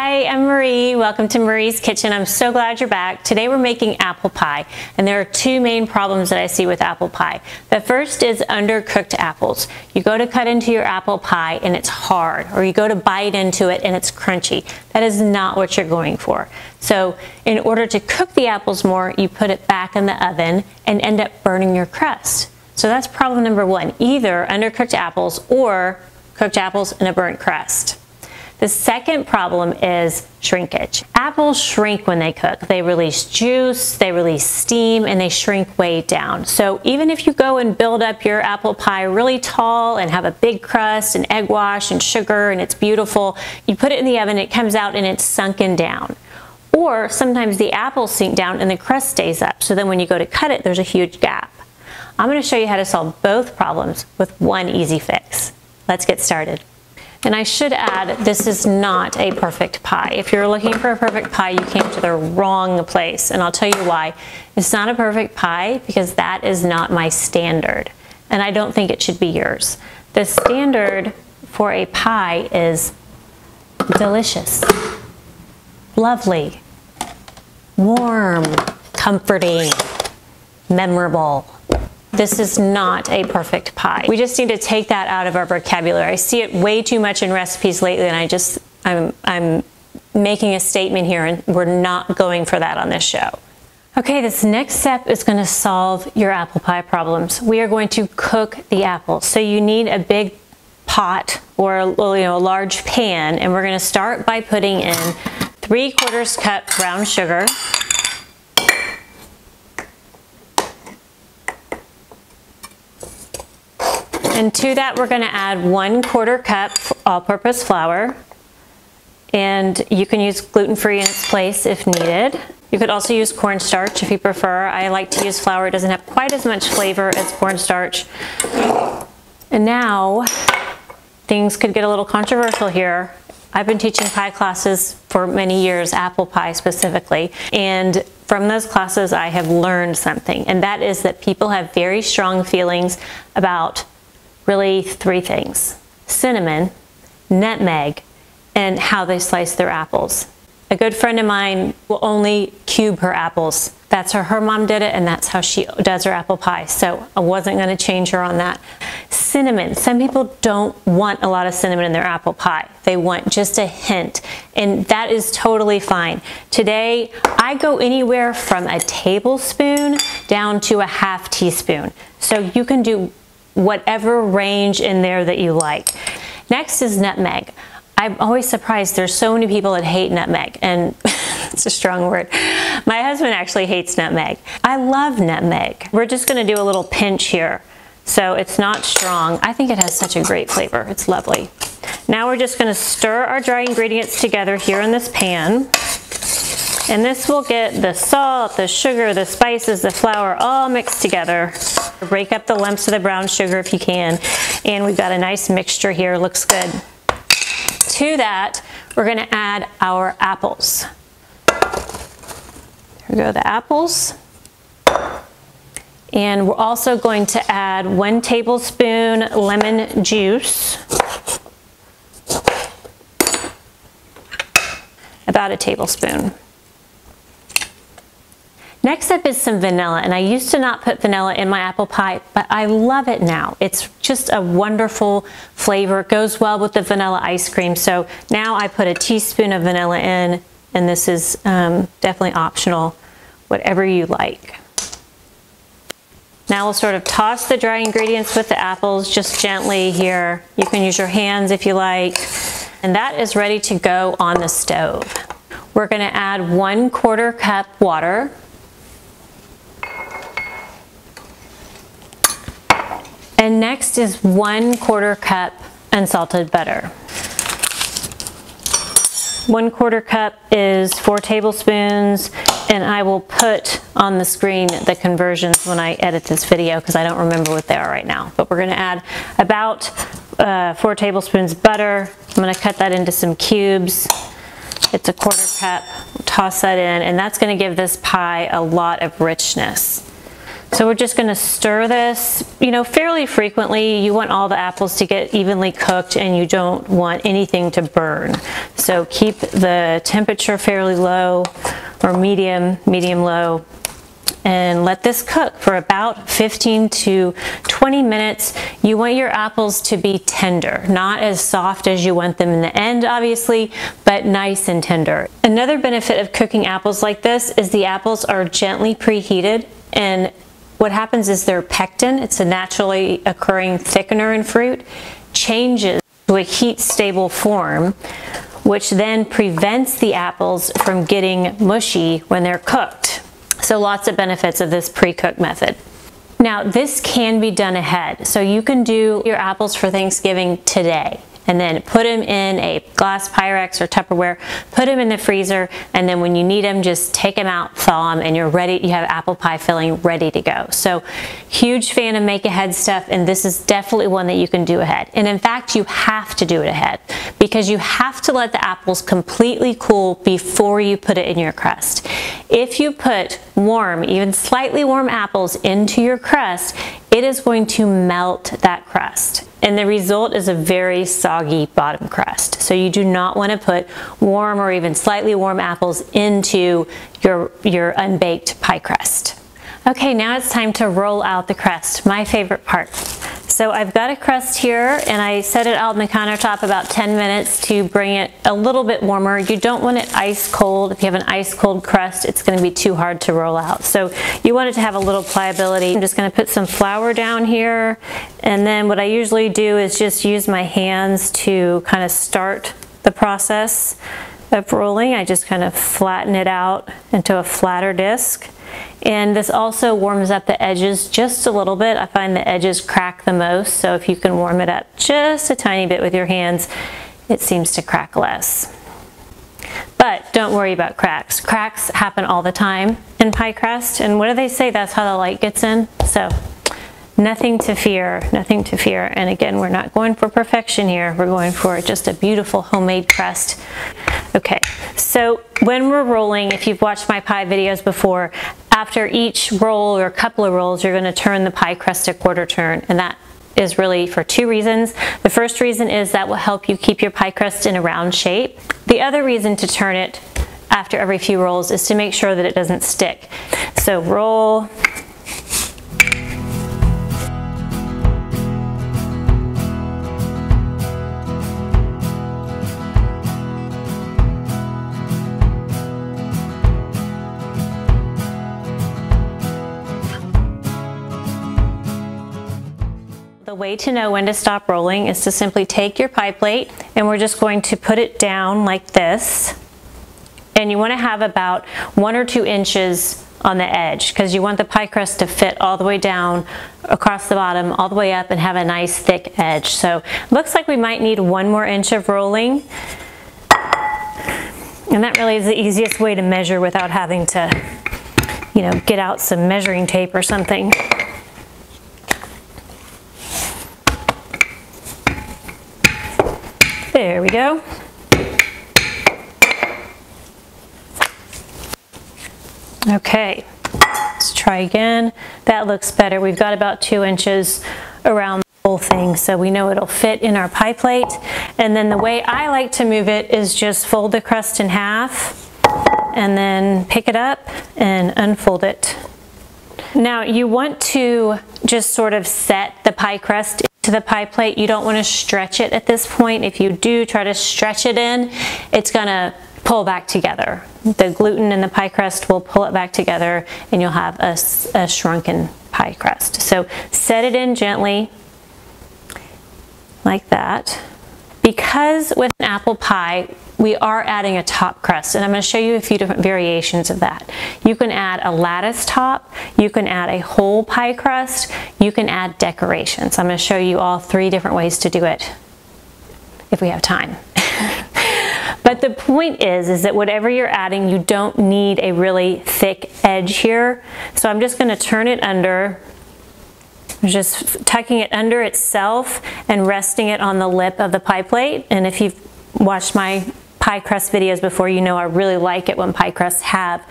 Hi, I'm Marie. Welcome to Marie's Kitchen. I'm so glad you're back. Today we're making apple pie, and there are two main problems that I see with apple pie. The first is undercooked apples. You go to cut into your apple pie and it's hard, or you go to bite into it and it's crunchy. That is not what you're going for. So in order to cook the apples more, you put it back in the oven and end up burning your crust. So that's problem number one, either undercooked apples or cooked apples and a burnt crust. The second problem is shrinkage. Apples shrink when they cook. They release juice, they release steam, and they shrink way down. So even if you go and build up your apple pie really tall and have a big crust and egg wash and sugar and it's beautiful, you put it in the oven, it comes out and it's sunken down. Or sometimes the apples sink down and the crust stays up. So then when you go to cut it, there's a huge gap. I'm going to show you how to solve both problems with one easy fix. Let's get started. And I should add, this is not a perfect pie. If you're looking for a perfect pie, you came to the wrong place. And I'll tell you why. It's not a perfect pie because that is not my standard. And I don't think it should be yours. The standard for a pie is delicious, lovely, warm, comforting, memorable. This is not a perfect pie. We just need to take that out of our vocabulary. I see it way too much in recipes lately, and I'm making a statement here, and we're not going for that on this show. Okay, this next step is going to solve your apple pie problems. We are going to cook the apples. So you need a big pot or a large pan, and we're going to start by putting in 3/4 cup brown sugar. And to that, we're going to add 1/4 cup all-purpose flour. And you can use gluten-free in its place if needed. You could also use cornstarch if you prefer. I like to use flour. It doesn't have quite as much flavor as cornstarch. And now, things could get a little controversial here. I've been teaching pie classes for many years, apple pie specifically. And from those classes, I have learned something. And that is that people have very strong feelings about really three things: cinnamon, nutmeg, and how they slice their apples. A good friend of mine will only cube her apples. That's how her mom did it, and that's how she does her apple pie. So I wasn't going to change her on that. Cinnamon. Some people don't want a lot of cinnamon in their apple pie. They want just a hint, and that is totally fine. Today, I go anywhere from a tablespoon down to a half teaspoon. So you can do whatever range in there that you like. Next is nutmeg. I'm always surprised there's so many people that hate nutmeg, and it's a strong word. My husband actually hates nutmeg. I love nutmeg. We're just going to do a little pinch here, so it's not strong. I think it has such a great flavor. It's lovely. Now we're just going to stir our dry ingredients together here in this pan. And this will get the salt, the sugar, the spices, the flour all mixed together. Break up the lumps of the brown sugar if you can. And we've got a nice mixture here, looks good. To that, we're going to add our apples. Here we go, the apples. And we're also going to add 1 tablespoon lemon juice. About a tablespoon. Next up is some vanilla, and I used to not put vanilla in my apple pie, but I love it now. It's just a wonderful flavor. It goes well with the vanilla ice cream. So now I put a teaspoon of vanilla in, and this is definitely optional, whatever you like. Now we'll sort of toss the dry ingredients with the apples just gently here. You can use your hands if you like. And that is ready to go on the stove. We're going to add 1/4 cup water. And next is 1/4 cup unsalted butter. 1/4 cup is 4 tablespoons, and I will put on the screen the conversions when I edit this video because I don't remember what they are right now. But we're going to add about 4 tablespoons butter. I'm going to cut that into some cubes. It's a 1/4 cup. Toss that in, and that's going to give this pie a lot of richness. So we're just going to stir this, fairly frequently. You want all the apples to get evenly cooked and you don't want anything to burn. So keep the temperature fairly low or medium low, and let this cook for about 15 to 20 minutes. You want your apples to be tender, not as soft as you want them in the end, obviously, but nice and tender. Another benefit of cooking apples like this is the apples are gently preheated, and what happens is their pectin, it's a naturally occurring thickener in fruit, changes to a heat-stable form, which then prevents the apples from getting mushy when they're cooked. So lots of benefits of this pre-cook method. Now this can be done ahead. So you can do your apples for Thanksgiving today and then put them in a glass Pyrex or Tupperware, put them in the freezer, and then when you need them, just take them out, thaw them, and you're ready. You have apple pie filling ready to go. So huge fan of make ahead stuff, and this is definitely one that you can do ahead. And in fact, you have to do it ahead because you have to let the apples completely cool before you put it in your crust. If you put warm, even slightly warm apples into your crust, it is going to melt that crust. And the result is a very soggy bottom crust. So you do not want to put warm or even slightly warm apples into your unbaked pie crust. Okay, now it's time to roll out the crust, my favorite part. So I've got a crust here and I set it out on the countertop about 10 minutes to bring it a little bit warmer. You don't want it ice cold. If you have an ice cold crust, it's going to be too hard to roll out. So you want it to have a little pliability. I'm just going to put some flour down here, and then what I usually do is just use my hands to kind of start the process of rolling. I just kind of flatten it out into a flatter disc. And this also warms up the edges just a little bit. I find the edges crack the most, so if you can warm it up just a tiny bit with your hands, it seems to crack less. But don't worry about cracks. Cracks happen all the time in pie crust, and what do they say? That's how the light gets in. So nothing to fear, nothing to fear. And again, we're not going for perfection here. We're going for just a beautiful homemade crust. Okay, so when we're rolling, if you've watched my pie videos before, after each roll or a couple of rolls, you're going to turn the pie crust a quarter turn, and that is really for two reasons. The first reason is that will help you keep your pie crust in a round shape. The other reason to turn it after every few rolls is to make sure that it doesn't stick. So roll. The way to know when to stop rolling is to simply take your pie plate, and we're just going to put it down like this. And you want to have about 1 or 2 inches on the edge because you want the pie crust to fit all the way down across the bottom, all the way up, and have a nice thick edge. So it looks like we might need 1 more inch of rolling. And that really is the easiest way to measure without having to, get out some measuring tape or something. There we go. Okay, let's try again. That looks better. We've got about 2 inches around the whole thing, so we know it'll fit in our pie plate. And then the way I like to move it is just fold the crust in half and then pick it up and unfold it. Now you want to just sort of set the pie crust to the pie plate. You don't want to stretch it at this point. If you do try to stretch it in, it's gonna pull back together. The gluten in the pie crust will pull it back together and you'll have a shrunken pie crust. So set it in gently like that. Because with an apple pie, we are adding a top crust, and I'm going to show you a few different variations of that. You can add a lattice top, you can add a whole pie crust, you can add decorations. I'm going to show you all 3 different ways to do it if we have time. But the point is that whatever you're adding, you don't need a really thick edge here. So I'm just going to turn it under, just tucking it under itself and resting it on the lip of the pie plate. And if you've watched my pie crust videos before, you know I really like it when pie crusts have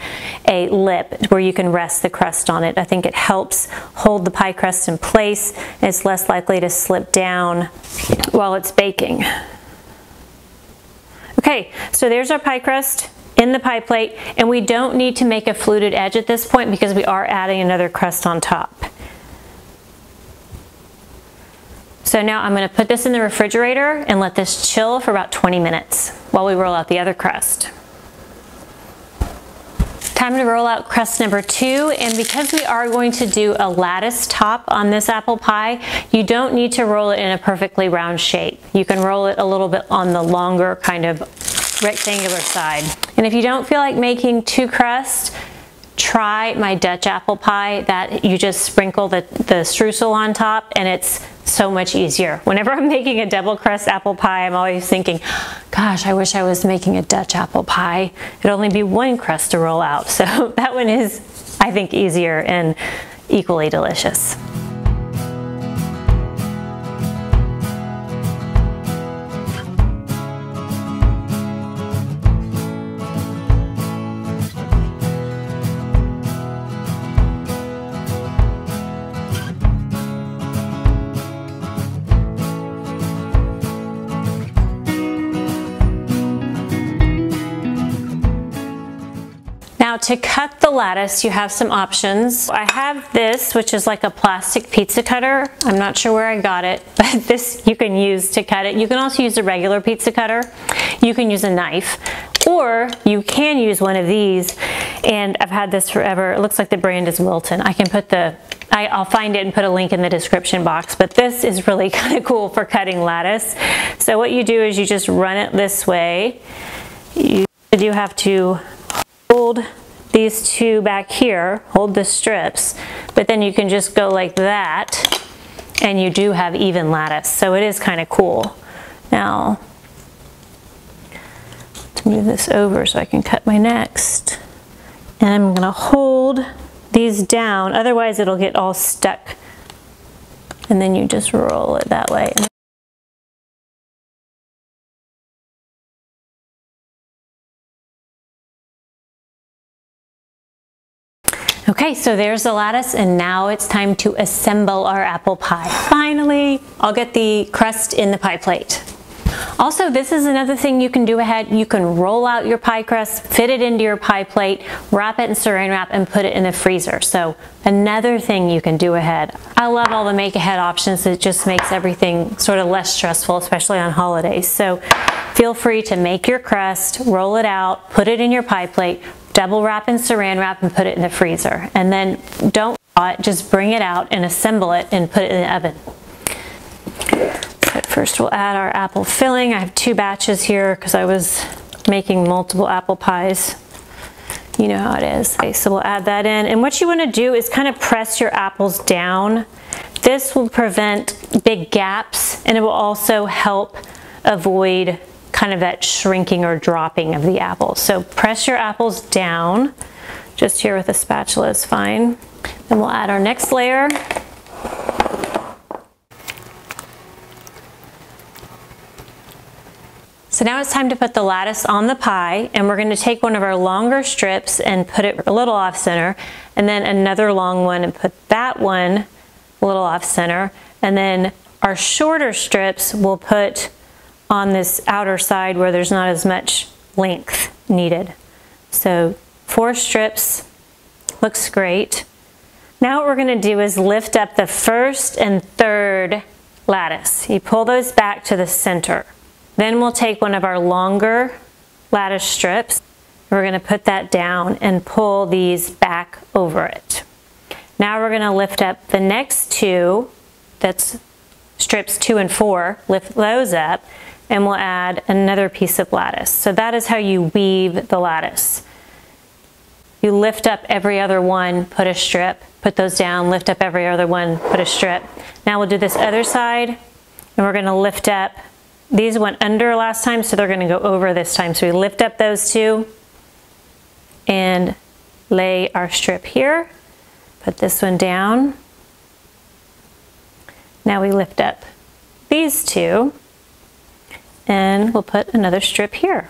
a lip where you can rest the crust on it. I think it helps hold the pie crust in place, and it's less likely to slip down while it's baking. Okay, so there's our pie crust in the pie plate, and we don't need to make a fluted edge at this point because we are adding another crust on top. So now I'm going to put this in the refrigerator and let this chill for about 20 minutes while we roll out the other crust. Time to roll out crust number 2, and because we are going to do a lattice top on this apple pie, you don't need to roll it in a perfectly round shape. You can roll it a little bit on the longer kind of rectangular side. And if you don't feel like making 2 crusts, try my Dutch apple pie that you just sprinkle the streusel on top, and it's so much easier. Whenever I'm making a double crust apple pie, I'm always thinking, gosh, I wish I was making a Dutch apple pie. It'd only be 1 crust to roll out. So that one is, I think, easier and equally delicious. Now to cut the lattice, you have some options. I have this, which is like a plastic pizza cutter. I'm not sure where I got it, but this you can use to cut it. You can also use a regular pizza cutter. You can use a knife, or you can use one of these, and I've had this forever. It looks like the brand is Wilton. I can put I'll find it and put a link in the description box, but this is really kind of cool for cutting lattice. So what you do is you just run it this way. You do have to hold these 2 back here, hold the strips, but then you can just go like that, and you do have even lattice. So it is kind of cool. Now, let's move this over so I can cut my next. And I'm gonna hold these down, otherwise it'll get all stuck. And then you just roll it that way. Okay, so there's the lattice, and now it's time to assemble our apple pie. Finally, I'll get the crust in the pie plate. Also, this is another thing you can do ahead. You can roll out your pie crust, fit it into your pie plate, wrap it in saran wrap, and put it in the freezer. So another thing you can do ahead. I love all the make ahead options. It just makes everything sort of less stressful, especially on holidays. So feel free to make your crust, roll it out, put it in your pie plate, double wrap in saran wrap, and put it in the freezer. And then don't thaw it, just bring it out and assemble it and put it in the oven. But first we'll add our apple filling. I have 2 batches here because I was making multiple apple pies. You know how it is. Okay, so we'll add that in. And what you want to do is kind of press your apples down. This will prevent big gaps, and it will also help avoid kind of that shrinking or dropping of the apples. So press your apples down. Just here with a spatula is fine. Then we'll add our next layer. So now it's time to put the lattice on the pie, and we're going to take one of our longer strips and put it a little off center, and then another long one and put that one a little off center, and then our shorter strips we'll put on this outer side where there's not as much length needed. So 4 strips, looks great. Now what we're going to do is lift up the first and third lattice. You pull those back to the center. Then we'll take one of our longer lattice strips. We're going to put that down and pull these back over it. Now we're going to lift up the next 2, that's strips 2 and 4, lift those up, and we'll add another piece of lattice. So that is how you weave the lattice. You lift up every other one, put a strip, put those down, lift up every other one, put a strip. Now we'll do this other side, and we're going to lift up. These went under last time, so they're going to go over this time. So we lift up those 2 and lay our strip here. Put this one down. Now we lift up these 2 and we'll put another strip here.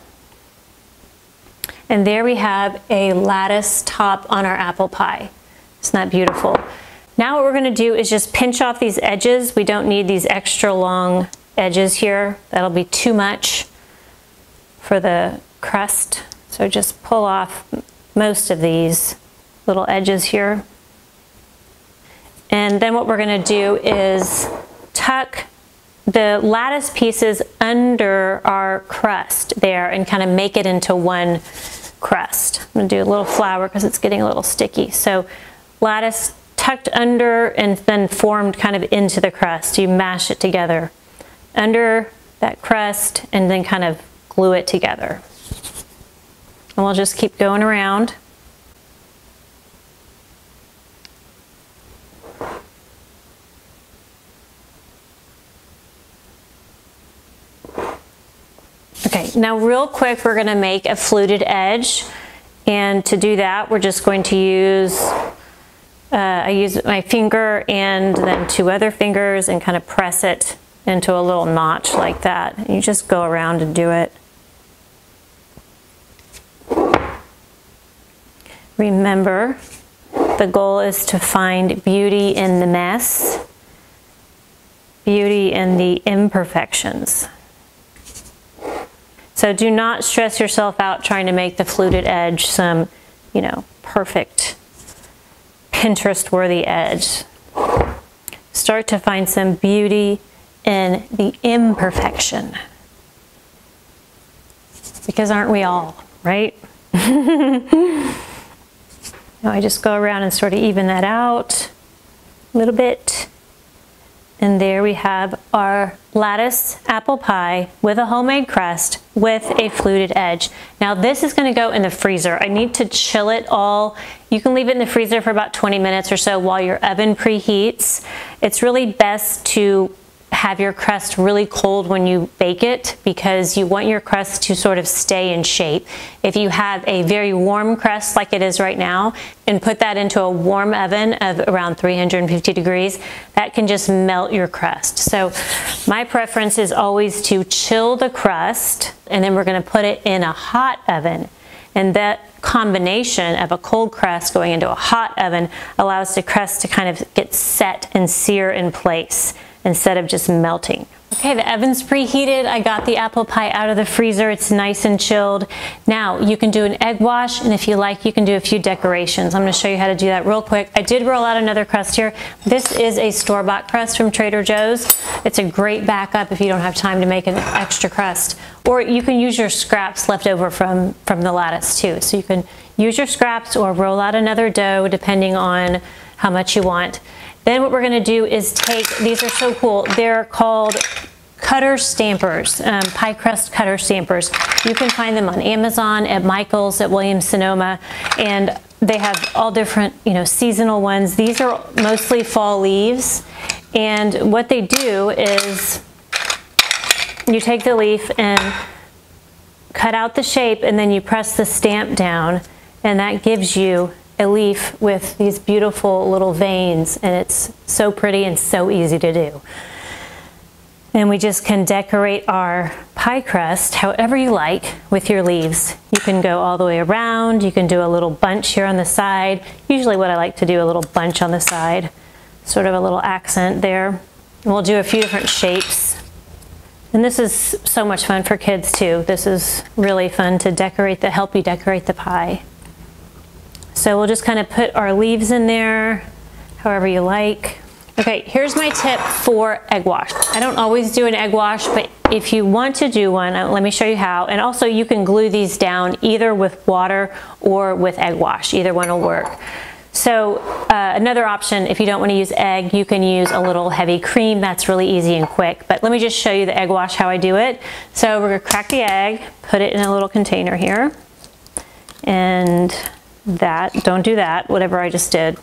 And there we have a lattice top on our apple pie. Isn't that beautiful? Now what we're gonna do is just pinch off these edges. We don't need these extra long edges here. That'll be too much for the crust. So just pull off most of these little edges here. And then what we're gonna do is tuck the lattice pieces under our crust there and kind of make it into one crust. I'm gonna do a little flour because it's getting a little sticky. So lattice tucked under and then formed kind of into the crust. You mash it together under that crust and then kind of glue it together. And we'll just keep going around. Okay, now real quick, we're gonna make a fluted edge. And to do that, we're just going to use, I use my finger and then 2 other fingers and kind of press it into a little notch like that. And you just go around and do it. Remember, the goal is to find beauty in the mess, beauty in the imperfections. So do not stress yourself out trying to make the fluted edge some, you know, perfect, Pinterest-worthy edge. Start to find some beauty in the imperfection. Because aren't we all, right? Now I just go around and sort of even that out a little bit. And there we have our lattice apple pie with a homemade crust with a fluted edge. Now this is going to go in the freezer. I need to chill it all. You can leave it in the freezer for about 20 minutes or so while your oven preheats. It's really best to have your crust really cold when you bake it because you want your crust to sort of stay in shape. If you have a very warm crust like it is right now and put that into a warm oven of around 350 degrees, that can just melt your crust. So my preference is always to chill the crust and then we're going to put it in a hot oven. And that combination of a cold crust going into a hot oven allows the crust to kind of get set and sear in place instead of just melting. Okay, the oven's preheated. I got the apple pie out of the freezer. It's nice and chilled. Now you can do an egg wash, and if you like, you can do a few decorations. I'm gonna show you how to do that real quick. I did roll out another crust here. This is a store-bought crust from Trader Joe's. It's a great backup if you don't have time to make an extra crust. Or you can use your scraps left over from the lattice too. So you can use your scraps or roll out another dough depending on how much you want. Then what we're gonna do is take, these are so cool, they're called Cutter-Stampers, pie crust Cutter-Stampers. You can find them on Amazon, at Michael's, at Williams-Sonoma, and they have all different, seasonal ones. These are mostly fall leaves, and what they do is you take the leaf and cut out the shape, and then you press the stamp down, and that gives you a leaf with these beautiful little veins, and it's so pretty and so easy to do. And we just can decorate our pie crust however you like with your leaves. You can go all the way around, you can do a little bunch here on the side. Usually what I like to do, a little bunch on the side, sort of a little accent there. And we'll do a few different shapes. And this is so much fun for kids too. This is really fun to help you decorate the pie. So we'll just kind of put our leaves in there, however you like. Okay, here's my tip for egg wash. I don't always do an egg wash, but if you want to do one, let me show you how. And also you can glue these down either with water or with egg wash. Either one will work. So another option, if you don't want to use egg, you can use a little heavy cream. That's really easy and quick. But let me just show you the egg wash, how I do it. So we're gonna crack the egg, put it in a little container here. And don't do that, whatever I just did.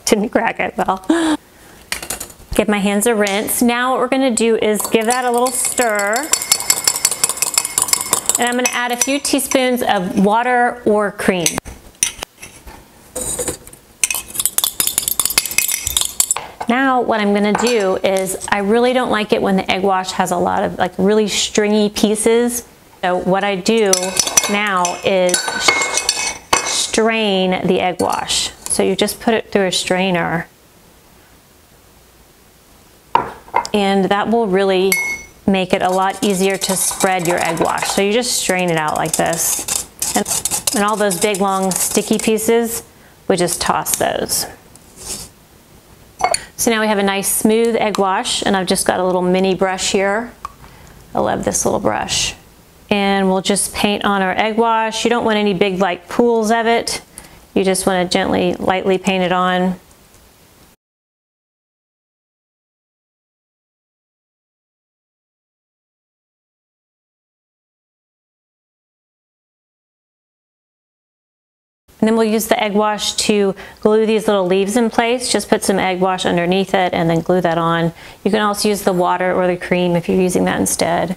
Didn't crack it well. Give my hands a rinse. Now what we're gonna do is give that a little stir. And I'm gonna add a few teaspoons of water or cream. Now what I'm gonna do is, I really don't like it when the egg wash has a lot of really stringy pieces. So what I do now is strain the egg wash. So you just put it through a strainer, and that will really make it a lot easier to spread your egg wash. So you just strain it out like this. And all those big long sticky pieces, we just toss those. So now we have a nice smooth egg wash, and I've just got a little mini brush here. I love this little brush. And we'll just paint on our egg wash. You don't want any big like pools of it. You just want to gently, lightly paint it on. And then we'll use the egg wash to glue these little leaves in place. Just put some egg wash underneath it and then glue that on. You can also use the water or the cream if you're using that instead.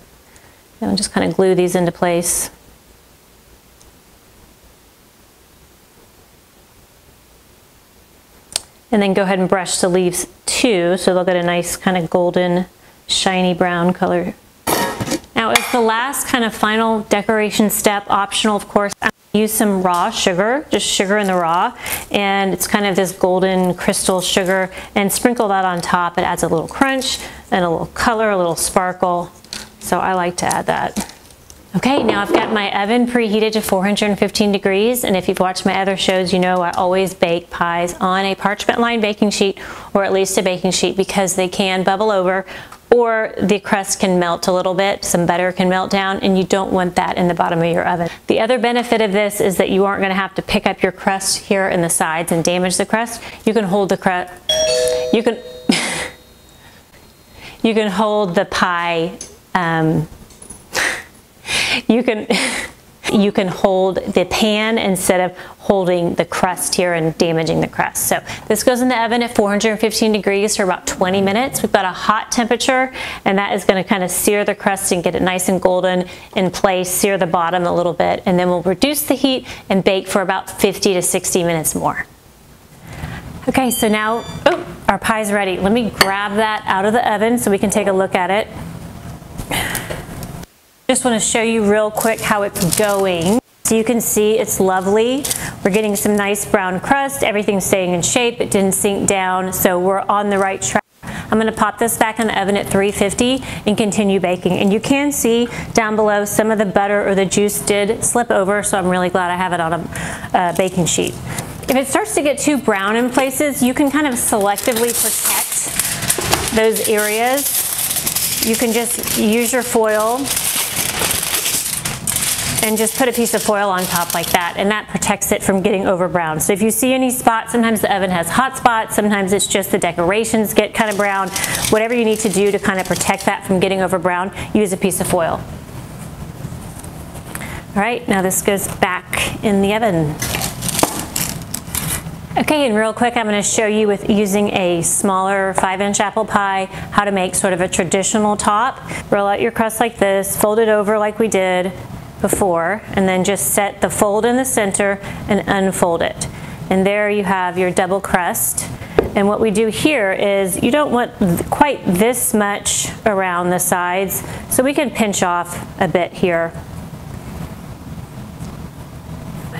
And just kind of glue these into place. And then go ahead and brush the leaves too, so they'll get a nice kind of golden, shiny brown color. Now as the last kind of final decoration step, optional of course, use some raw sugar, just sugar in the raw, and it's kind of this golden crystal sugar, and sprinkle that on top. It adds a little crunch and a little color, a little sparkle, so I like to add that. Okay, now I've got my oven preheated to 415 degrees, and if you've watched my other shows, you know I always bake pies on a parchment lined baking sheet, or at least a baking sheet, because they can bubble over, or the crust can melt a little bit, some butter can melt down, and you don't want that in the bottom of your oven. The other benefit of this is that you aren't going to have to pick up your crust here in the sides and damage the crust. You can hold the crust, you can hold the pie, you can hold the pan instead of holding the crust here and damaging the crust. So this goes in the oven at 415 degrees for about 20 minutes. We've got a hot temperature, and that is going to kind of sear the crust and get it nice and golden in place, sear the bottom a little bit, and then we'll reduce the heat and bake for about 50 to 60 minutes more. Okay, so now, our pie's ready. Let me grab that out of the oven so we can take a look at it. Just want to show you real quick how it's going. So you can see it's lovely. We're getting some nice brown crust. Everything's staying in shape. It didn't sink down, so we're on the right track. I'm going to pop this back in the oven at 350 and continue baking. And you can see down below some of the butter or the juice did slip over, so I'm really glad I have it on a baking sheet. If it starts to get too brown in places, you can kind of selectively protect those areas. You can just use your foil and just put a piece of foil on top like that, and that protects it from getting over brown. So if you see any spots, sometimes the oven has hot spots, sometimes it's just the decorations get kind of brown. Whatever you need to do to kind of protect that from getting over brown, use a piece of foil. All right, now this goes back in the oven. Okay, and real quick, I'm going to show you with using a smaller 5-inch apple pie how to make sort of a traditional top. Roll out your crust like this, fold it over like we did before, and then just set the fold in the center and unfold it. And there you have your double crust. And what we do here is you don't want quite this much around the sides, so we can pinch off a bit here.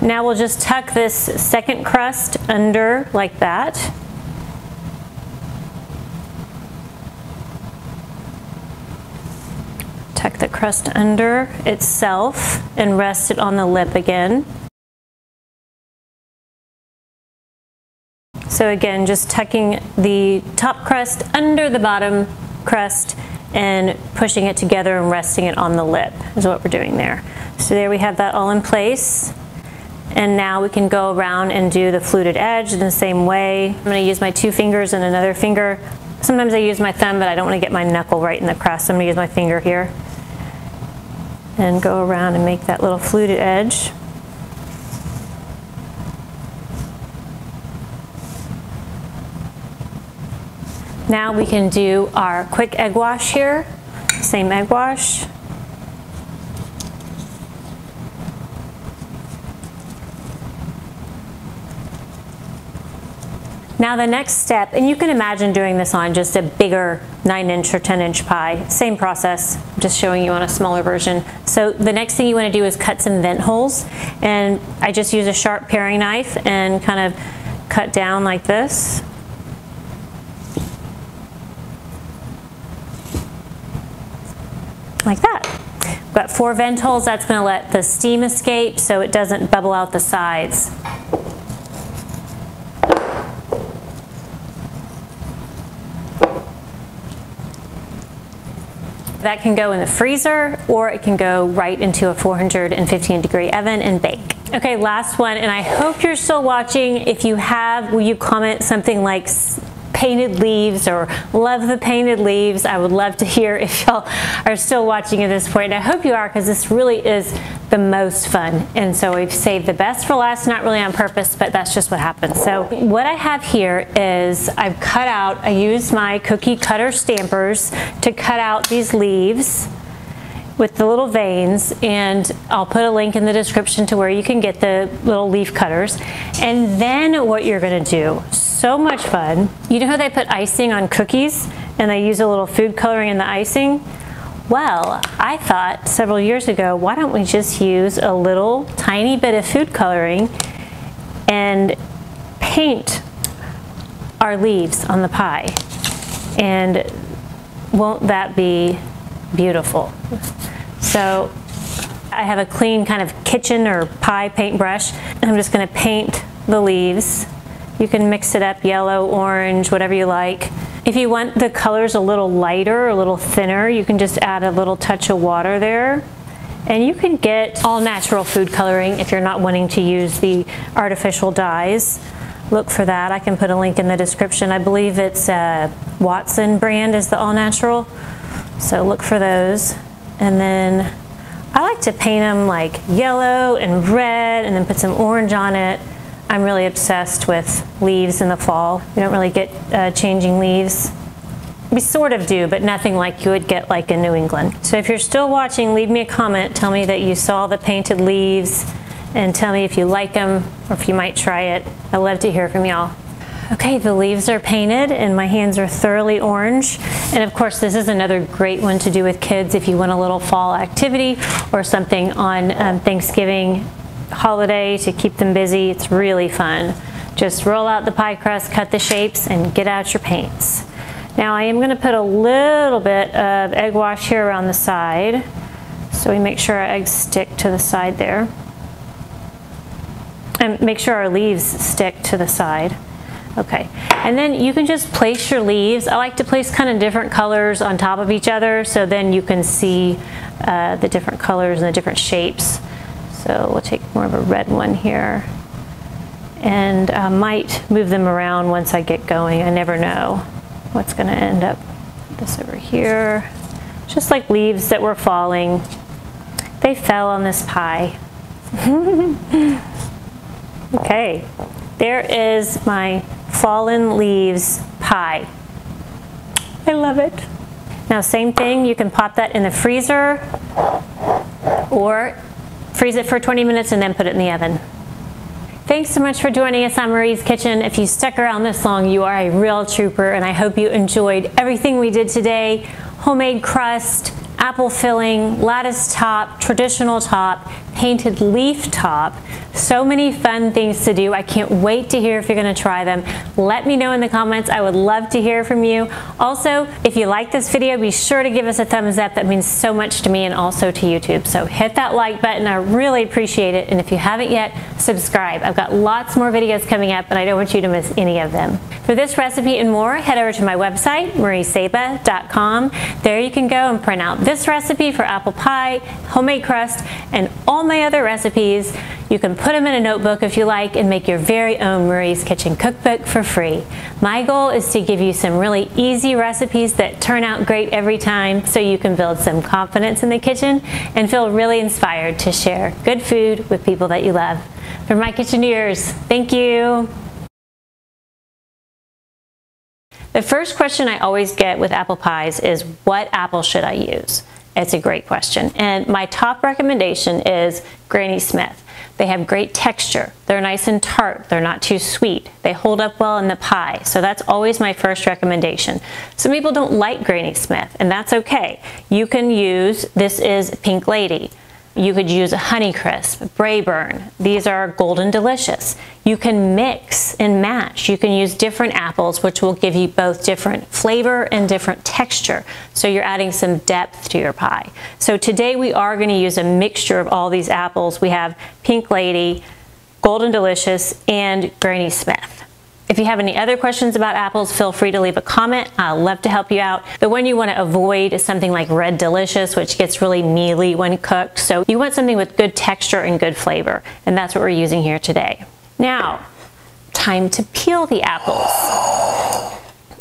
Now we'll just tuck this second crust under like that. Tuck the crust under itself and rest it on the lip again. So again, just tucking the top crust under the bottom crust and pushing it together and resting it on the lip is what we're doing there. So there we have that all in place. And now we can go around and do the fluted edge in the same way. I'm going to use my 2 fingers and another finger. Sometimes I use my thumb, but I don't want to get my knuckle right in the crust. So I'm going to use my finger here and go around and make that little fluted edge. Now we can do our quick egg wash here. Same egg wash. Now the next step, and you can imagine doing this on just a bigger 9-inch or 10-inch pie. Same process, just showing you on a smaller version. So the next thing you want to do is cut some vent holes, and I just use a sharp paring knife and kind of cut down like this. Like that. We've got 4 vent holes. That's going to let the steam escape so it doesn't bubble out the sides. That can go in the freezer, or it can go right into a 415-degree oven and bake. Okay, last one, and I hope you're still watching. If you have, will you comment something like painted leaves or love the painted leaves? I would love to hear if y'all are still watching at this point. And I hope you are, because this really is the most fun. And so we've saved the best for last, not really on purpose, but that's just what happens. So what I have here is I've cut out, I used my cookie cutter stampers to cut out these leaves with the little veins, and I'll put a link in the description to where you can get the little leaf cutters. And then what you're gonna do, so much fun. You know how they put icing on cookies and they use a little food coloring in the icing? Well, I thought several years ago, why don't we just use a little tiny bit of food coloring and paint our leaves on the pie? And won't that be beautiful? So I have a clean kind of kitchen or pie paintbrush, and I'm just going to paint the leaves. You can mix it up, yellow, orange, whatever you like. If you want the colors a little lighter, a little thinner, you can just add a little touch of water there. And you can get all natural food coloring if you're not wanting to use the artificial dyes. Look for that. I can put a link in the description. I believe it's Watkins brand is the all natural. So look for those. And then I like to paint them like yellow and red and then put some orange on it. I'm really obsessed with leaves in the fall. We don't really get changing leaves. We sort of do, but nothing like you would get like in New England. So if you're still watching, leave me a comment. Tell me that you saw the painted leaves and tell me if you like them or if you might try it. I love to hear from y'all. Okay, the leaves are painted and my hands are thoroughly orange. And of course, this is another great one to do with kids if you want a little fall activity or something on Thanksgiving holiday to keep them busy. It's really fun. Just roll out the pie crust, cut the shapes, and get out your paints. Now I am going to put a little bit of egg wash here around the side, so we make sure our eggs stick to the side there. And make sure our leaves stick to the side. Okay, and then you can just place your leaves. I like to place kind of different colors on top of each other, so then you can see the different colors and the different shapes. So we'll take more of a red one here, and I might move them around once I get going. I never know what's going to end up. This over here, just like leaves that were falling. They fell on this pie. Okay, there is my fallen leaves pie. I love it. Now same thing, you can pop that in the freezer or freeze it for 20 minutes and then put it in the oven. Thanks so much for joining us on Marie's Kitchen. If you stuck around this long, you are a real trooper, and I hope you enjoyed everything we did today. Homemade crust, apple filling, lattice top, traditional top, painted leaf top. So many fun things to do. I can't wait to hear if you're going to try them. Let me know in the comments. I would love to hear from you. Also, if you like this video, be sure to give us a thumbs up. That means so much to me and also to YouTube. So hit that like button. I really appreciate it. And if you haven't yet, subscribe. I've got lots more videos coming up, and I don't want you to miss any of them. For this recipe and more, head over to my website, mariesaba.com. There you can go and print out this recipe for apple pie, homemade crust, and all my other recipes. You can put them in a notebook if you like and make your very own Marie's Kitchen cookbook for free. My goal is to give you some really easy recipes that turn out great every time, so you can build some confidence in the kitchen and feel really inspired to share good food with people that you love. For my kitcheneers, thank you. The first question I always get with apple pies is, what apple should I use? It's a great question. And my top recommendation is Granny Smith. They have great texture. They're nice and tart. They're not too sweet. They hold up well in the pie. So that's always my first recommendation. Some people don't like Granny Smith, and that's okay. You can use, this is Pink Lady. You could use a Honeycrisp, Brayburn. These are Golden Delicious. You can mix and match. You can use different apples, which will give you both different flavor and different texture. So you're adding some depth to your pie. So today we are going to use a mixture of all these apples. We have Pink Lady, Golden Delicious, and Granny Smith. If you have any other questions about apples, feel free to leave a comment. I'd love to help you out. The one you want to avoid is something like Red Delicious, which gets really mealy when cooked. So you want something with good texture and good flavor, and that's what we're using here today. Now, time to peel the apples.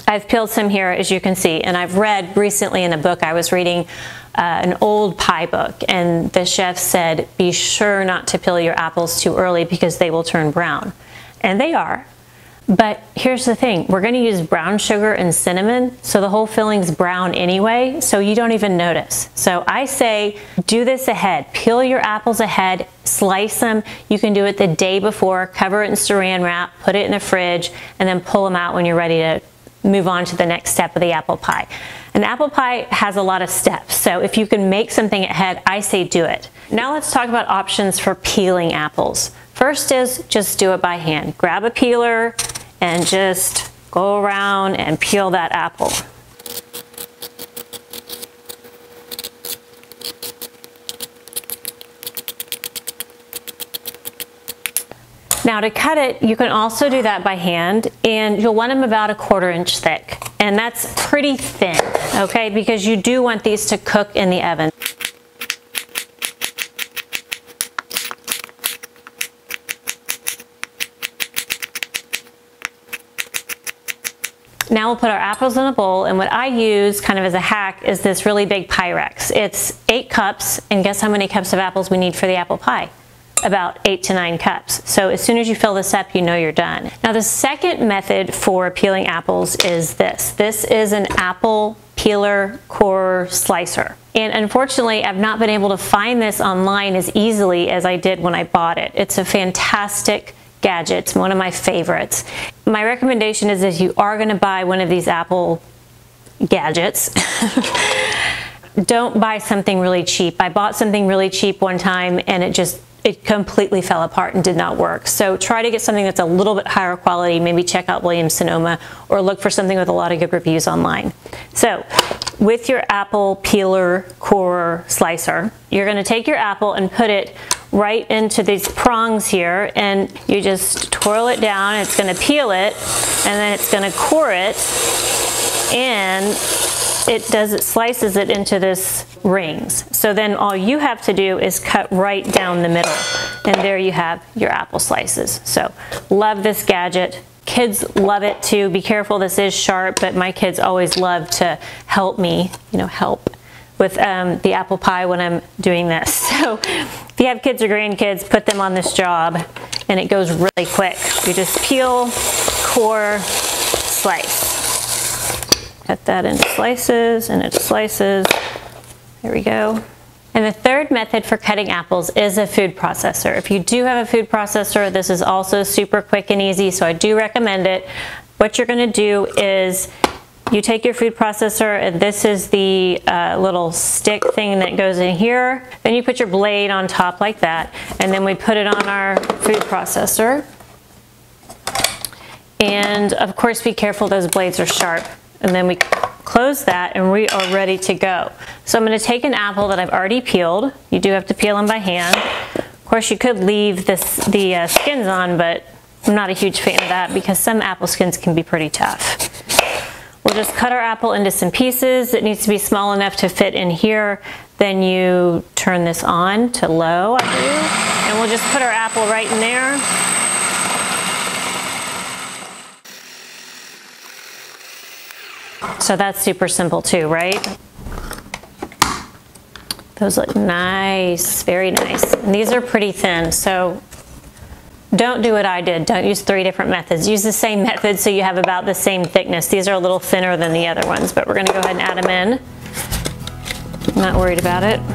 I've peeled some here, as you can see, and I've read recently in a book I was reading, an old pie book, and the chef said, be sure not to peel your apples too early because they will turn brown. And they are. But here's the thing, we're going to use brown sugar and cinnamon, so the whole filling's brown anyway, so you don't even notice. So I say do this ahead. Peel your apples ahead, slice them. You can do it the day before, cover it in saran wrap, put it in the fridge, and then pull them out when you're ready to move on to the next step of the apple pie. An apple pie has a lot of steps, so if you can make something ahead, I say do it. Now let's talk about options for peeling apples. First is just do it by hand. Grab a peeler and just go around and peel that apple. Now to cut it, you can also do that by hand, and you'll want them about 1/4 inch thick. And that's pretty thin, okay? Because you do want these to cook in the oven. Now we'll put our apples in a bowl, and what I use kind of as a hack is this really big Pyrex. It's 8 cups, and guess how many cups of apples we need for the apple pie? About 8 to 9 cups. So as soon as you fill this up, you know you're done. Now the second method for peeling apples is this. This is an apple peeler core slicer. And unfortunately, I've not been able to find this online as easily as I did when I bought it. It's a fantastic gadget. It's one of my favorites. My recommendation is if you are going to buy one of these apple gadgets, don't buy something really cheap. I bought something really cheap one time and it completely fell apart and did not work. So try to get something that's a little bit higher quality. Maybe check out Williams-Sonoma or look for something with a lot of good reviews online. So with your apple peeler core slicer, you're going to take your apple and put it right into these prongs here, and you just twirl it down. It's going to peel it, and then it's going to core it, and it slices it into this rings. So then all you have to do is cut right down the middle, and there you have your apple slices. So love this gadget. Kids love it too. Be careful, this is sharp, but my kids always love to help me, help with the apple pie when I'm doing this. So if you have kids or grandkids, put them on this job, and it goes really quick. You just peel, core, slice. Cut that into slices and into slices. There we go. And the third method for cutting apples is a food processor. If you do have a food processor, this is also super quick and easy, so I do recommend it. What you're going to do is you take your food processor, and this is the little stick thing that goes in here. Then you put your blade on top like that, and then we put it on our food processor. And of course, be careful, those blades are sharp. And then we close that, and we are ready to go. So I'm going to take an apple that I've already peeled. You do have to peel them by hand. Of course, you could leave the skins on, but I'm not a huge fan of that because some apple skins can be pretty tough. We'll just cut our apple into some pieces. It needs to be small enough to fit in here. Then you turn this on to low, I believe, and we'll just put our apple right in there. So that's super simple too, right? Those look nice, very nice. And these are pretty thin, so don't do what I did. Don't use 3 different methods. Use the same method so you have about the same thickness. These are a little thinner than the other ones, but we're going to go ahead and add them in. I'm not worried about it.